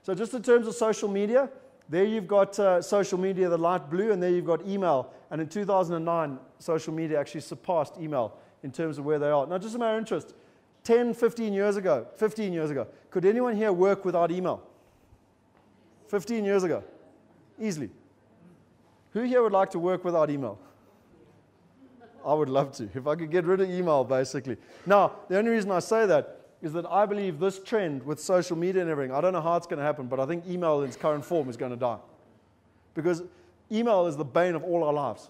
So just in terms of social media, there you've got social media, the light blue, and there you've got email. And in 2009, social media actually surpassed email in terms of where they are. Now, just a matter of interest, 15 years ago, could anyone here work without email? 15 years ago, easily. Who here would like to work without email? I would love to, if I could get rid of email, basically. Now, the only reason I say that is that I believe this trend with social media and everything, I don't know how it's going to happen, but I think email in its current form is going to die. Because email is the bane of all our lives.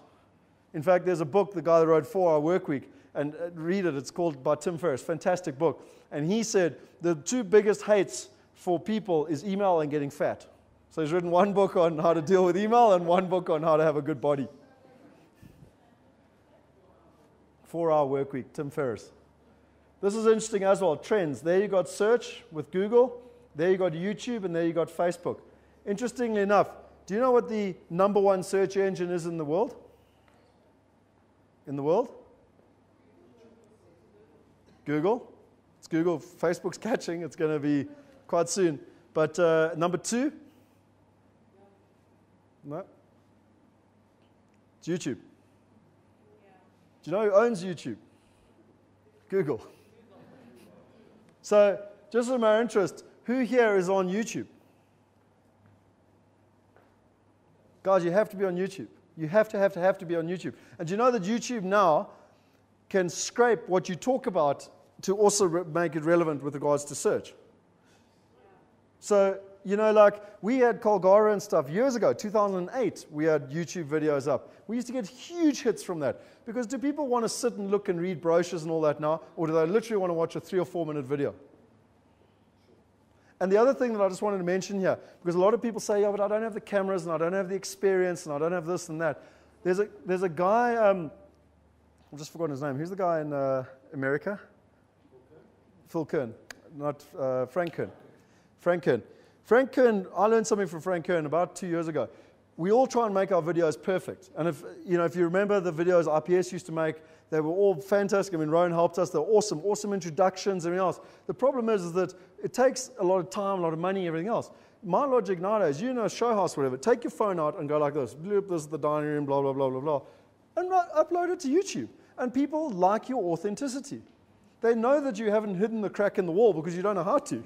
In fact, there's a book, the guy that wrote 4 Hour Workweek, and read it, it's called by Tim Ferriss, fantastic book. And he said the 2 biggest hates for people is email and getting fat. So he's written 1 book on how to deal with email and 1 book on how to have a good body. 4 Hour Workweek, Tim Ferriss. This is interesting as well, trends. There you got search with Google, there you got YouTube, and there you got Facebook. Interestingly enough, do you know what the #1 search engine is in the world? In the world? Google. It's Google. Facebook's catching. It's going to be quite soon. But number 2? No? It's YouTube. Do you know who owns YouTube? Google. So, just as a matter of interest, who here is on YouTube? Guys, you have to be on YouTube. You have to be on YouTube. And do you know that YouTube now can scrape what you talk about to also make it relevant with regards to search? So, you know, like we had Colgara and stuff years ago, 2008, we had YouTube videos up. We used to get huge hits from that. Because do people want to sit and look and read brochures and all that now? Or do they literally want to watch a 3 or 4 minute video? And the other thing that I just wanted to mention here, because a lot of people say, yeah, but I don't have the cameras and I don't have the experience and I don't have this and that. There's a guy, I've just forgotten his name. Who's the guy in America? Phil Kern, not Frank Kern. Frank Kern. Frank Kern, I learned something from Frank Kern about 2 years ago. We all try and make our videos perfect. And if you remember the videos IPS used to make, they were all fantastic. I mean, Rowan helped us. They were awesome introductions, everything else. The problem is that it takes a lot of time, a lot of money, everything else. My logic nowadays, a show house, whatever, take your phone out and go like this. Bloop, this is the dining room, blah, blah, blah, blah, blah. And upload it to YouTube. And people like your authenticity. They know that you haven't hidden the crack in the wall because you don't know how to.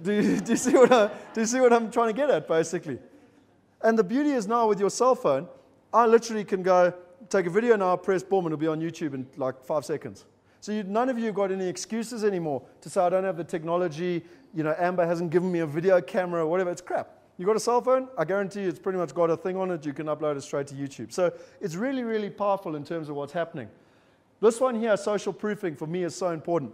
Do you see what I'm trying to get at, basically? And the beauty is now with your cell phone, I literally can go, take a video now, press boom, and it'll be on YouTube in like 5 seconds. So none of you have got any excuses anymore to say, I don't have the technology, Amber hasn't given me a video camera or whatever. It's crap. You got a cell phone, I guarantee you it's pretty much got a thing on it. You can upload it straight to YouTube. So it's really, really powerful in terms of what's happening. This one here, social proofing, for me is so important.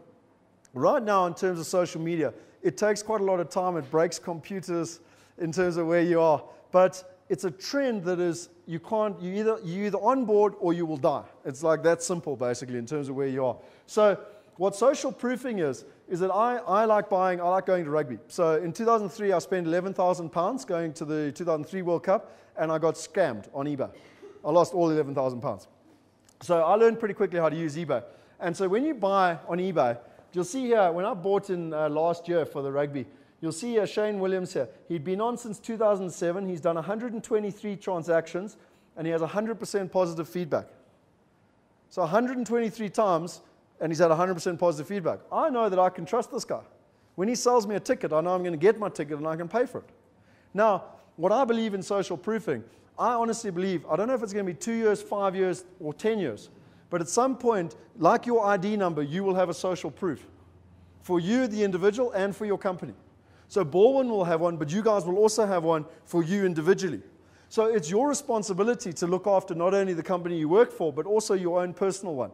Right now, in terms of social media, it takes quite a lot of time. It breaks computers in terms of where you are. But it's a trend that is, you either on board or you will die. It's like that simple, basically, in terms of where you are. So what social proofing is that I like going to rugby. So in 2003, I spent £11,000 going to the 2003 World Cup, and I got scammed on eBay. I lost all £11,000. So I learned pretty quickly how to use eBay. And so when you buy on eBay, you'll see here, when I bought in last year for the rugby, you'll see Shane Williams here. He'd been on since 2007. He's done 123 transactions, and he has 100% positive feedback. So 123 times, and he's had 100% positive feedback. I know that I can trust this guy. When he sells me a ticket, I know I'm going to get my ticket and I can pay for it. Now, what I believe in social proofing, I honestly believe, I don't know if it's going to be 2 years, 5 years, or 10 years, but at some point, like your ID number, you will have a social proof for you, the individual, and for your company. So Baldwin will have one, but you guys will also have one for you individually. So it's your responsibility to look after not only the company you work for, but also your own personal one.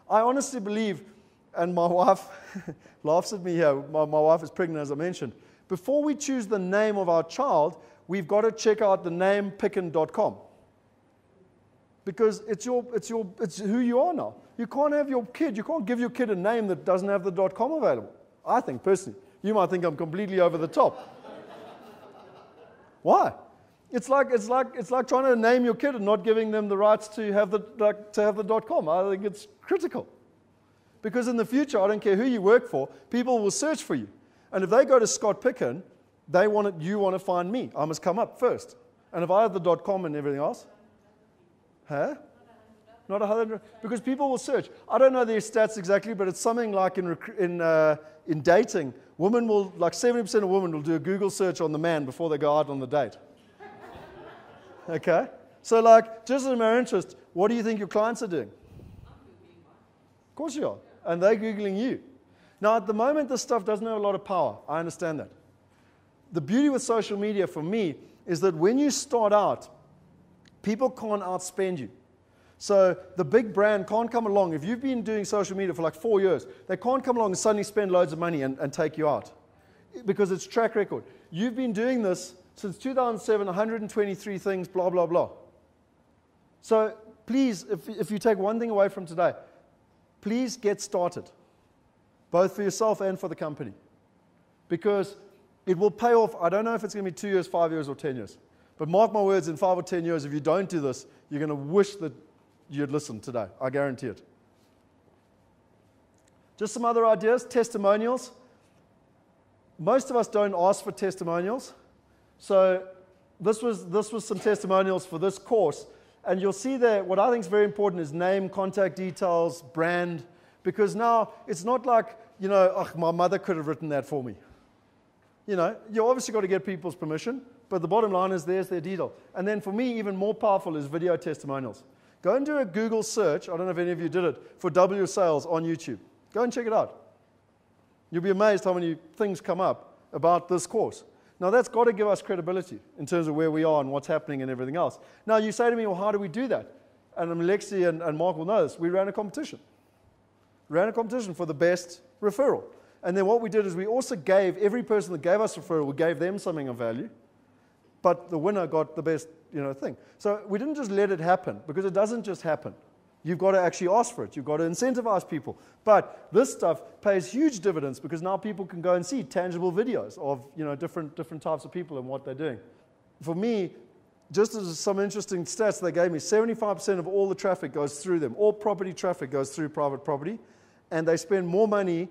I honestly believe, and my wife laughs at me here, my wife is pregnant, as I mentioned. Before we choose the name of our child, we've got to check out the name pickin.com. Because it's who you are now. You can't have your kid, you can't give your kid a name that doesn't have the .com available. I think, personally. You might think I'm completely over the top. Why? It's like trying to name your kid and not giving them the rights to have the .com. I think it's critical. Because in the future, I don't care who you work for, people will search for you. And if they go to Scott Pickin, you want to find me. I must come up first. And if I have the .com and everything else, huh? Not 100, because people will search. I don't know their stats exactly, but it's something like in dating, women will, like 70% of women will do a Google search on the man before they go out on the date. Okay? So like, just in my interest, what do you think your clients are doing? Of course you are. And they're Googling you. Now, at the moment, this stuff doesn't have a lot of power. I understand that. The beauty with social media for me is that when you start out, people can't outspend you. So the big brand can't come along. If you've been doing social media for like 4 years, they can't come along and suddenly spend loads of money and take you out because it's track record. You've been doing this since 2007, 123 things, blah, blah, blah. So please, if you take one thing away from today, please get started, both for yourself and for the company, because it will pay off. I don't know if it's going to be 2 years, 5 years, or 10 years. But mark my words, in 5 or 10 years, if you don't do this, you're going to wish that you'd listened today. I guarantee it. Just some other ideas. Testimonials. Most of us don't ask for testimonials. So this was some testimonials for this course. And you'll see there, what I think is very important is name, contact details, brand. Because now it's not like, my mother could have written that for me. You obviously got to get people's permission. But the bottom line is there's their detail. And then for me, even more powerful is video testimonials. Go and do a Google search, I don't know if any of you did it, for W sales on YouTube. Go and check it out. You'll be amazed how many things come up about this course. Now that's got to give us credibility in terms of where we are and what's happening and everything else. Now you say to me, well, how do we do that? And Lexi and Mark will know this. We ran a competition. Ran a competition for the best referral. And then what we did is we also gave every person that gave us a referral, we gave them something of value. But the winner got the best, thing. So we didn't just let it happen, because it doesn't just happen. You've got to actually ask for it. You've got to incentivize people. But this stuff pays huge dividends, because now people can go and see tangible videos of different types of people and what they're doing. For me, just as some interesting stats they gave me, 75% of all the traffic goes through them. All property traffic goes through private property, and they spend more money.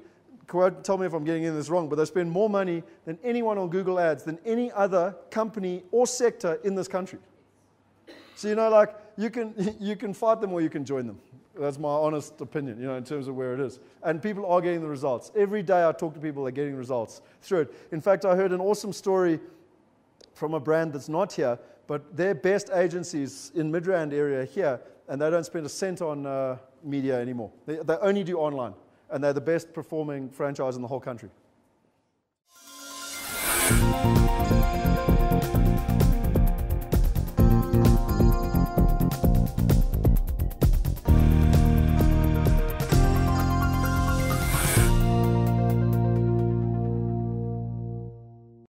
Tell me if I'm getting in this wrong, but they spend more money than anyone on Google Ads, than any other company or sector in this country. So, you can fight them or you can join them. That's my honest opinion, in terms of where it is. And people are getting the results. Every day I talk to people, they're getting results through it. In fact, I heard an awesome story from a brand that's not here, but their best agencies in Midrand area here, and they don't spend a cent on media anymore. They only do online. And they're the best performing franchise in the whole country.